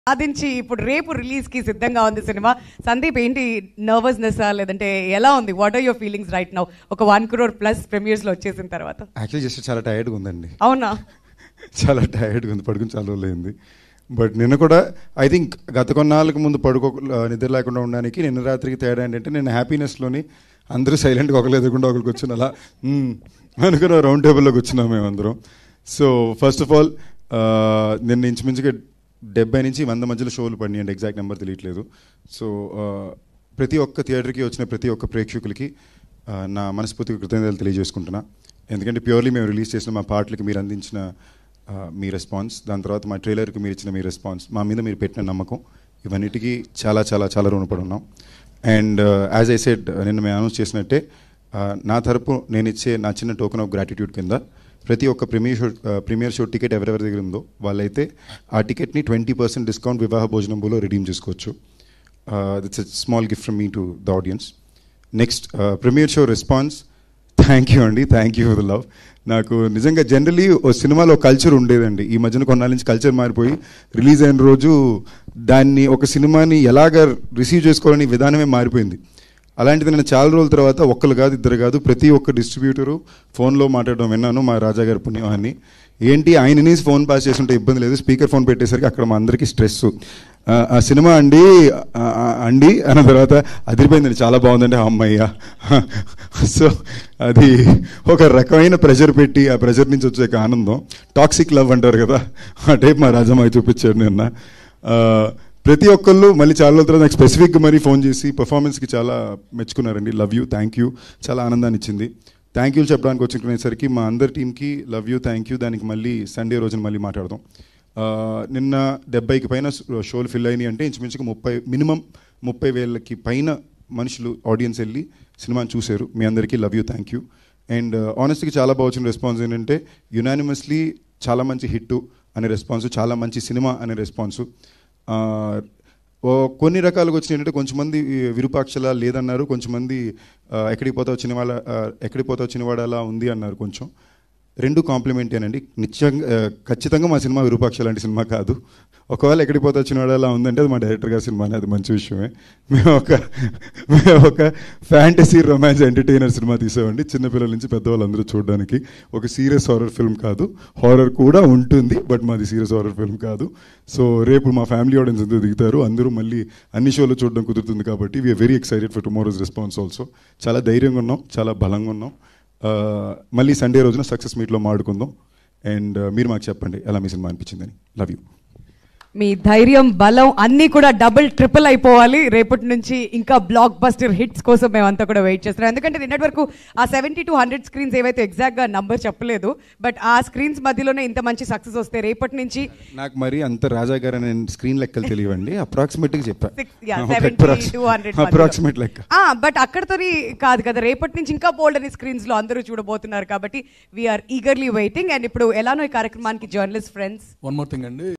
సాధించి ఇప్పుడు రేపు రిలీజ్ కి సిద్ధంగా ఉంది సినిమా. సందీప్, ఏంటి నర్వస్నెస్ లేదంటే ఎలా ఉంది? What are your feelings right now? ఒక 1 crore ప్లస్ ప్రీమియర్స్ లో వచ్చేసిన తర్వాత. యాక్చువల్లీ జస్ట్ చాలా టైర్డ్గా ఉందండి. అవునా? చాలా టైర్డ్గా ఉంది, పడుకుని చాలా రోజులైంది. బట్ నిన్న కూడా ఐ థింక్ గత కొన్నాళ్ళకు ముందు నిద్ర లేకుండా ఉండడానికి నిన్న రాత్రికి తేడా ఏంటంటే, నేను హ్యాపీనెస్లోని అందరూ సైలెంట్గా ఒకరు ఎదుర్కొంటే ఒకరికి వచ్చిన అలా అనుకున్న రౌండ్ టేబుల్లోకి వచ్చినాం మేమందరం. సో ఫస్ట్ ఆఫ్ ఆల్ నిన్న ఇంచుమించుగా 70 నుంచి 100 మధ్యలో షోలు పడినాయండి, ఎగ్జాక్ట్ నెంబర్ తెలియట్లేదు. సో ప్రతి ఒక్క థియేటర్కి వచ్చిన ప్రతి ఒక్క ప్రేక్షకులకి నా మనస్ఫూర్తిగా కృతజ్ఞతలు తెలియజేసుకుంటున్నా. ఎందుకంటే ప్యూర్లీ మేము రిలీజ్ చేసిన మా పాటలకి మీరు అందించిన మీ రెస్పాన్స్, దాని తర్వాత మా ట్రైలర్కి మీరు ఇచ్చిన మీ రెస్పాన్స్, మా మీద మీరు పెట్టిన నమ్మకం, ఇవన్నిటికీ చాలా చాలా చాలా రుణపడి ఉన్నాం. అండ్ యాజ్ ఐ సెడ్, నిన్న మేము అనౌన్స్ చేసినట్టే నా తరపు నేను ఇచ్చే నా చిన్న టోకెన్ ఆఫ్ గ్రాటిట్యూడ్ కింద ప్రతి ఒక్క ప్రీమియర్ షో టికెట్ ఎవరెవరి దగ్గర ఉందో వాళ్ళైతే ఆ టికెట్ని 20% డిస్కౌంట్ వివాహ భోజనంలో రిడీమ్ చేసుకోవచ్చు. That's a small gift from me to the audience. Next premiere show response, thank you అండి, thank you for the love. నాకు నిజంగా జనరలీ ఓ సినిమాలో కల్చర్ ఉండేదండి, ఈ మధ్యన కొన్నాళ్ళ నుంచి కల్చర్ మారిపోయి రిలీజ్ అయిన రోజు దాన్ని ఒక సినిమాని ఎలాగ రిసీవ్ చేసుకోవాలని విధానమే మారిపోయింది. అలాంటిది నేను చాలా రోజుల తర్వాత ఒక్కరు కాదు ఇద్దరు కాదు ప్రతి ఒక్క డిస్ట్రిబ్యూటరు ఫోన్లో మాట్లాడడం విన్నాను. మా రాజా గారి పుణ్యమాన్ని ఏంటి, ఆయనని ఫోన్ పాస్ చేస్తుంటే ఇబ్బంది లేదు, స్పీకర్ ఫోన్ పెట్టేసరికి అక్కడ మా అందరికీ స్ట్రెస్. ఆ సినిమా అండి అన్న తర్వాత అదిరిపోయిందండి, చాలా బాగుందండి అమ్మయ్య. సో అది ఒక రకమైన ప్రెషర్ పెట్టి ఆ ప్రెషర్ నుంచి వచ్చే ఆనందం, టాక్సిక్ లవ్ అంటారు కదా, ఆ టైప్ మా రాజమ్మాయి చూపించాడు నిన్న. ప్రతి ఒక్కళ్ళు మళ్ళీ చాలా రోజుల తర్వాత నాకు స్పెసిఫిక్గా మరీ ఫోన్ చేసి పర్ఫార్మెన్స్కి చాలా మెచ్చుకున్నారండి. లవ్ యూ, థ్యాంక్ యూ, చాలా ఆనందాన్ని ఇచ్చింది. థ్యాంక్ యూ చెప్పడానికి వచ్చుకునేసరికి మా అందరి టీంకి లవ్ యూ, థ్యాంక్ యూ. దానికి మళ్ళీ సండే రోజున మళ్ళీ మాట్లాడదాం. నిన్న 70కి పైన షోలు ఫిల్ అయినాయి అంటే ఇంచుమించుగా మినిమం 30,000కి పైన మనుషులు ఆడియన్స్ వెళ్ళి సినిమాని చూశారు. మీ అందరికీ love you, thank you. And ఆనెస్ట్గా చాలా బాగా వచ్చిన రెస్పాన్స్ ఏంటంటే యునానిమస్లీ చాలా మంచి హిట్ అనే రెస్పాన్సు, చాలా మంచి సినిమా అనే రెస్పాన్సు. కొన్ని రకాలుగా వచ్చినాయి ఏంటంటే, కొంచెంమంది విరూపాక్షలా లేదన్నారు, కొంచెంమంది ఎక్కడికి పోతా వచ్చినవాడు అలా ఉంది అన్నారు. కొంచెం రెండు కాంప్లిమెంటేనండి. ఖచ్చితంగా మా సినిమా విరూపాక్ష లాంటి సినిమా కాదు. ఒకవేళ ఎక్కడికి పోతా వచ్చినవాడు అలా ఉందంటే అది మా డైరెక్టర్ గారి సినిమా, అది మంచి విషయమే. మేము ఒక ఫ్యాంటసీ రొమాన్స్ ఎంటర్టైనర్ సినిమా తీసామండి, చిన్నపిల్లల నుంచి పెద్దవాళ్ళందరూ చూడడానికి. ఒక సీరియస్ హారర్ ఫిల్మ్ కాదు, హారర్ కూడా ఉంటుంది బట్ మాది సీరియస్ హారర్ ఫిల్మ్ కాదు. సో రేపు మా ఫ్యామిలీ ఆడియన్స్ అందరూ దిగుతారు, అందరూ మళ్ళీ అన్ని షోలు చూడడం కుదురుతుంది కాబట్టి we are very excited for tomorrow's response also. చాలా ధైర్యంగా ఉన్నాం, చాలా బలంగా ఉన్నాం. మళ్ళీ సండే రోజున సక్సెస్ మీట్లో మాడుకుందాం. అండ్ మీరు మాకు చెప్పండి ఎలా మీ సినిమా అనిపించిందని. Love you. మీ ధైర్యం, బలం అన్నీ కూడా డబుల్ ట్రిపుల్ అయిపోవాలి. రేపటి నుంచి ఇంకా బ్లాక్ బస్టర్ హిట్స్ కోసం మేమంతా కూడా వెయిట్ చేస్తున్నాం. ఎందుకంటే నిన్నటి వరకు ఆ 70 to 100 స్క్రీన్స్ ఏవైతే ఎగ్జాక్ట్గా నంబర్ చెప్పలేదు, బట్ ఆ స్క్రీన్స్ మధ్యలోనే ఇంత మంచి సక్సెస్ వస్తే రేపటి నుంచి నాకు మరి అంత రాజా గారు అనే స్క్రీన్ లెక్కలు తెలియవండి, అప్రాక్సిమేట్గా చెప్పాను. 70 to 100 అప్రాక్సిమేట్ లెక్క. బట్ అక్కడతో కాదు కదా, రేపటి నుంచి ఇంకా బోల్డ్ అని స్క్రీన్స్ లో అందరూ చూడబోతున్నారు కాబట్టి వీఆర్ ఈగర్లీ వెయిటింగ్. అండ్ ఇప్పుడు ఎలానో ఈ కార్యక్రమానికి journalist friends one more thing అండి.